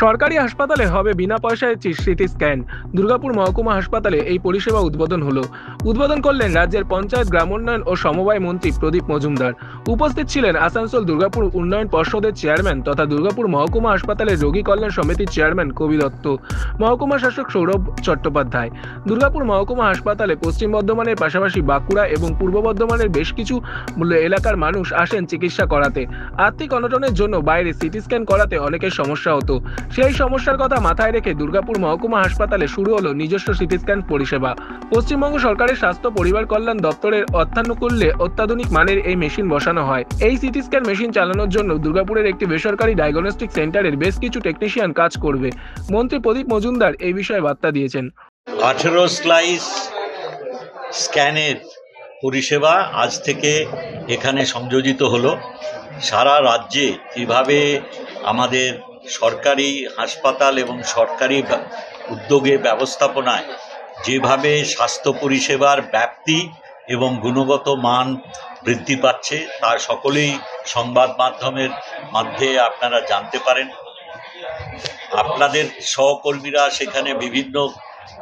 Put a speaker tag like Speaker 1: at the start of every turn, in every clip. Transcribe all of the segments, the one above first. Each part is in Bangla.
Speaker 1: সরকারি হাসপাতালে হবে বিনা পয়সায় সিটি স্ক্যান। দুর্গাপুর মহকুমা হাসপাতালে এই পরিষেবা উদ্বোধন হলো। উদ্বোধন করলেন রাজ্যের পঞ্চায়েত, গ্রামোন্নয়ন ও সমবায় মন্ত্রী প্রদীপ মজুমদার। উপস্থিত ছিলেন আসানসোল দুর্গাপুর উন্নয়ন পর্ষদের চেয়ারম্যান তথা দুর্গাপুর মহকুমা হাসপাতালের রোগী কল্যাণ সমিতির চেয়ারম্যান কবি দত্ত, মহকুমা শাসক সৌরভ চট্টোপাধ্যায়। দুর্গাপুর মহকুমা হাসপাতালে পশ্চিম বর্ধমানের পাশাপাশি বাঁকুড়া এবং পূর্ব বর্ধমানের বেশ কিছু এলাকার মানুষ আসেন চিকিৎসা করাতে। আর্থিক অনটনের জন্য বাইরে সিটি স্ক্যান করাতে অনেকের সমস্যা হতো। সেই সমস্যার কথা মাথায় রেখে দুর্গাপুর মহকুমা হাসপাতালে শুরু হলো নিজস্ব সিটি স্ক্যান পরিষেবা। পশ্চিমবঙ্গ সরকারের স্বাস্থ্য পরিবার কল্যাণ দপ্তরের অর্থানুকূল্যে অত্যাধুনিক মানের এই মেশিন বসানো হয়। এই সিটি স্ক্যান মেশিন চালানোর জন্য দুর্গাপুরের একটি বেসরকারি ডায়াগনস্টিক সেন্টারের বেশ কিছু টেকনিশিয়ান কাজ করবে। মন্ত্রী প্রদীপ মজুমদার এই বিষয়ে বার্তা দিয়েছেন।
Speaker 2: 18 স্লাইস স্ক্যানের পরিষেবা আজ থেকে এখানে সংযোজিত হলো। সারা রাজ্যে কিভাবে আমাদের সরকারি হাসপাতাল এবং সরকারি উদ্যোগে ব্যবস্থাপনায় যেভাবে স্বাস্থ্য পরিষেবার ব্যাপ্তি এবং গুণগত মান বৃদ্ধি পাচ্ছে তা সকলেই সংবাদ মাধ্যমের মাধ্যমে আপনারা জানতে পারেন। আপনাদের সহকর্মীরা সেখানে বিভিন্ন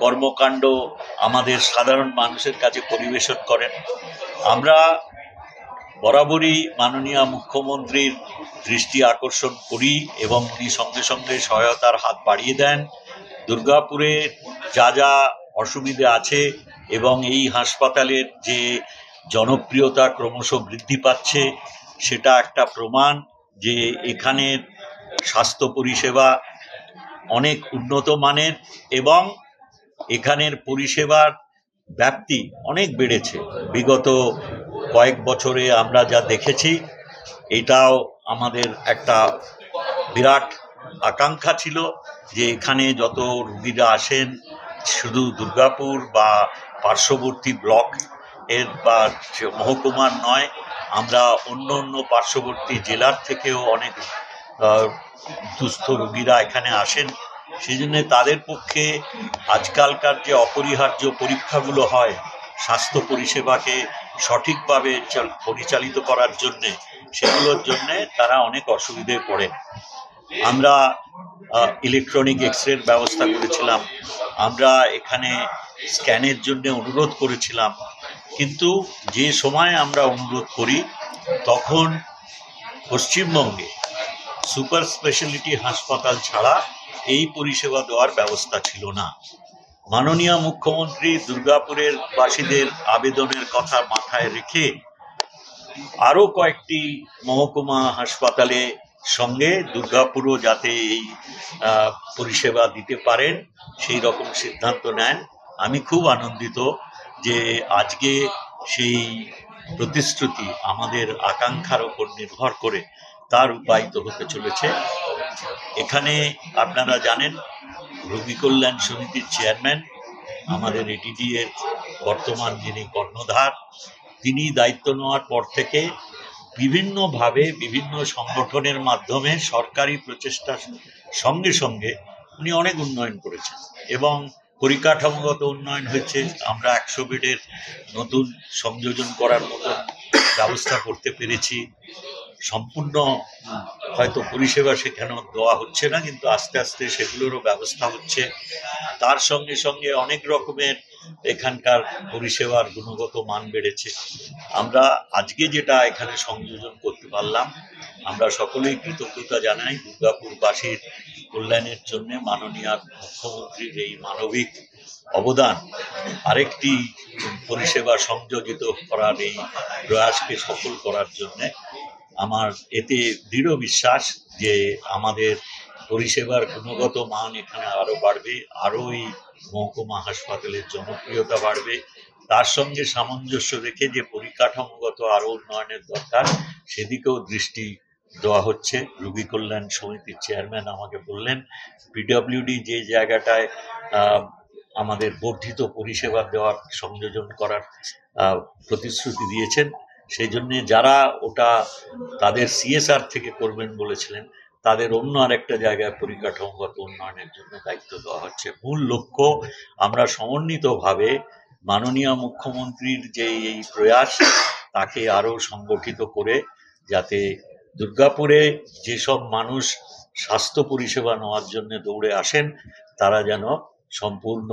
Speaker 2: কর্মকাণ্ড আমাদের সাধারণ মানুষের কাছে পরিবেশন করেন। আমরা বরাবরই মাননীয় মুখ্যমন্ত্রীর দৃষ্টি আকর্ষণ করি এবং উনি সঙ্গে সঙ্গে সহায়তার হাত বাড়িয়ে দেন। দুর্গাপুরে যা যা অসুবিধে আছে এবং এই হাসপাতালের যে জনপ্রিয়তা ক্রমশ বৃদ্ধি পাচ্ছে সেটা একটা প্রমাণ যে এখানের স্বাস্থ্য পরিষেবা অনেক উন্নত মানের এবং এখানের পরিষেবার ব্যাপ্তি অনেক বেড়েছে। বিগত কয়েক বছরে আমরা যা দেখেছি এটাও আমাদের একটা বিরাট আকাঙ্ক্ষা ছিল যে এখানে যত রোগীরা আসেন শুধু দুর্গাপুর বা পার্শ্ববর্তী ব্লক এর বা মহকুমার নয়, আমরা অন্য অন্য পার্শ্ববর্তী জেলার থেকেও অনেক দুস্থ রোগীরা এখানে আসেন। সেই জন্য তাদের পক্ষে আজকালকার যে অপরিহার্য পরীক্ষাগুলো হয় স্বাস্থ্য পরিষেবাকে সঠিকভাবে পরিচালিত করার জন্যে, সেগুলোর জন্যে তারা অনেক অসুবিধায় পড়ে। আমরা ইলেকট্রনিক এক্স-রের ব্যবস্থা করেছিলাম, আমরা এখানে স্ক্যানের জন্য অনুরোধ করেছিলাম, কিন্তু যে সময় আমরা অনুরোধ করি তখন পশ্চিমবঙ্গে সুপার স্পেশালিটি হাসপাতাল ছাড়া এই পরিষেবা দেওয়ার ব্যবস্থা ছিল না। মাননীয় মুখ্যমন্ত্রী দুর্গাপুরের বাসীদের আবেদনের কথা মাথায় রেখে আরও কয়েকটি মহকুমা হাসপাতালে সঙ্গে দুর্গাপুরও যাতে এই পরিষেবা দিতে পারেন সেই রকম সিদ্ধান্ত নেন। আমি খুব আনন্দিত যে আজকে সেই প্রতিশ্রুতি আমাদের আকাঙ্ক্ষার ওপর নির্ভর করে তার রূপায়িত হতে চলেছে। এখানে আপনারা জানেন রোগী কল্যাণ সমিতির চেয়ারম্যান আমাদের এটিডি এর বর্তমান যিনি কর্ণধার, তিনি দায়িত্ব নেওয়ার পর থেকে বিভিন্নভাবে বিভিন্ন সংগঠনের মাধ্যমে সরকারি প্রচেষ্টার সঙ্গে সঙ্গে উনি অনেক উন্নয়ন করেছেন এবং পরিকাঠামোগত উন্নয়ন হয়েছে। আমরা 100 বেডের নতুন সংযোজন করার মতো ব্যবস্থা করতে পেরেছি। সম্পূর্ণ হয়তো পরিষেবা সেখানেও দেওয়া হচ্ছে না, কিন্তু আস্তে আস্তে সেগুলোরও ব্যবস্থা হচ্ছে। তার সঙ্গে সঙ্গে অনেক রকমের এখানকার পরিষেবার গুণগত মান বেড়েছে। আমরা আজকে যেটা এখানে সংযোজন করতে পারলাম, আমরা সকলেই কৃতজ্ঞতা জানাই দুর্গাপুরবাসীর কল্যাণের জন্য মাননীয় মুখ্যমন্ত্রীর এই মানবিক অবদান আরেকটি পরিষেবা সংযোজিত করার এই প্রয়াসকে সফল করার জন্যে। আমার এতে দৃঢ় বিশ্বাস যে আমাদের পরিষেবার গুণগত মান এখানে আরও বাড়বে, আরও এই মহকুমা হাসপাতালের জনপ্রিয়তা বাড়বে। তার সঙ্গে সামঞ্জস্য রেখে যে পরিকাঠামোগত আরও উন্নয়নের দরকার সেদিকেও দৃষ্টি দেওয়া হচ্ছে। রোগী কল্যাণ সমিতির চেয়ারম্যান আমাকে বললেন পিডব্লিউডি যে জায়গাটায় আমাদের বর্ধিত পরিষেবা দেওয়ার সংযোজন করার প্রতিশ্রুতি দিয়েছেন, সেই জন্যে যারা ওটা তাদের সিএসআর থেকে করবেন বলেছিলেন তাদের অন্য আরেকটা জায়গায় পরিকাঠামোগত উন্নয়নের জন্য দায়িত্ব দেওয়া হচ্ছে। মূল লক্ষ্য আমরা সমন্বিতভাবে মাননীয় মুখ্যমন্ত্রীর যে এই প্রয়াস তাকে আরও সংগঠিত করে যাতে দুর্গাপুরে যেসব মানুষ স্বাস্থ্য পরিষেবা নেওয়ার জন্য দৌড়ে আসেন তারা যেন সম্পূর্ণ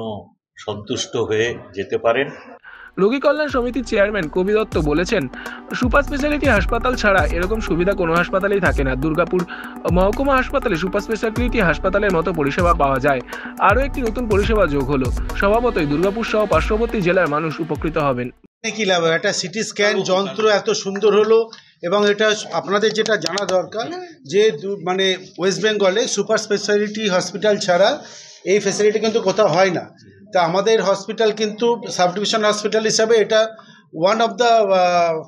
Speaker 2: সন্তুষ্ট হয়ে যেতে পারেন।
Speaker 1: রোগী কল্যাণ সমিতির চেয়ারম্যান কবি দত্ত বলেছেন, সুপার স্পেশালিটি হাসপাতাল ছাড়া এরকম সুবিধা কোনো হাসপাতালেই থাকে না। দুর্গাপুর মহকুমা হাসপাতালে সুপার স্পেশালিটি হাসপাতালের মতো পরিষেবা পাওয়া যায়। আরও একটি নতুন পরিষেবা যোগ হলো, স্বভাবতই দুর্গাপুর সহ পার্শ্ববর্তী জেলার মানুষ উপকৃত হবেন।
Speaker 3: কি লাভ, একটা সিটি স্ক্যান যন্ত্র এত সুন্দর হলো, এবং এটা আপনাদের যেটা জানা দরকার যে মানে ওয়েস্ট বেঙ্গলে সুপার স্পেশালিটি হসপিটাল ছাড়া এই ফেসিলিটি কিন্তু কোথাও হয় না। তা আমাদের হসপিটাল কিন্তু সাব ডিভিশন হসপিটাল হিসাবে এটা ওয়ান অফ দ্য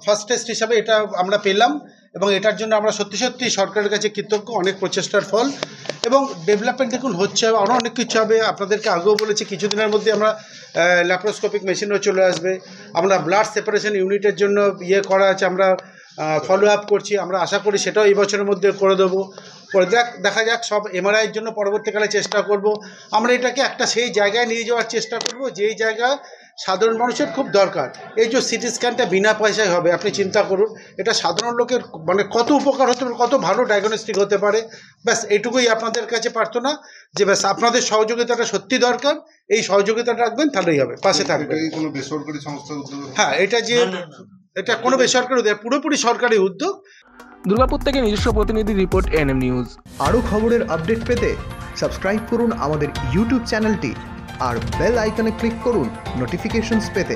Speaker 3: ফার্স্টেস্ট হিসাবে এটা আমরা পেলাম, এবং এটার জন্য আমরা সত্যি সত্যি সরকারের কাছে কৃতজ্ঞ। অনেক প্রচেষ্টার ফল, এবং ডেভেলপমেন্ট দেখুন হচ্ছে, আরও অনেক কিছু হবে। আপনাদেরকে আগেও বলেছি কিছুদিনের মধ্যে আমরা ল্যাপ্রোস্কোপিক মেশিনও চলে আসবে। আমরা ব্লাড সেপারেশন ইউনিটের জন্য করা আছে, আমরা ফলো আপ করছি। আমরা আশা করি সেটাও এই বছরের মধ্যে করে দেবো। পরে দেখা যাক, সব এমআরআইয়ের জন্য পরবর্তীকালে চেষ্টা করব। আমরা এটাকে একটা সেই জায়গায় নিয়ে যাওয়ার চেষ্টা করব যেই জায়গা সাধারণ মানুষের খুব দরকার। এই যে সিটি স্ক্যানটা বিনা পয়সায় হবে, আপনি চিন্তা করুন এটা সাধারণ লোকের মানে কত উপকার হতে পারে, কত ভালো ডায়াগনস্টিক হতে পারে। ব্যাস এইটুকুই আপনাদের কাছে প্রার্থনা যে ব্যাস আপনাদের সহযোগিতাটা সত্যি দরকার, এই সহযোগিতাটা রাখবেন তাহলেই হবে, পাশে থাকবেন।
Speaker 4: কোনো বেসরকারি সংস্থা উদ্যোগ?
Speaker 3: হ্যাঁ, এটা যে এটা কোনো বেসরকারি উদ্যোগ, পুরোপুরি সরকারি উদ্যোগ।
Speaker 1: দুর্গাপুর থেকে নিজস্ব প্রতিনিধি রিপোর্ট, এনএম নিউজ।
Speaker 5: আরও খবরের আপডেট পেতে সাবস্ক্রাইব করুন আমাদের ইউটিউব চ্যানেলটি আর বেল আইকনে ক্লিক করুন নোটিফিকেশনস পেতে।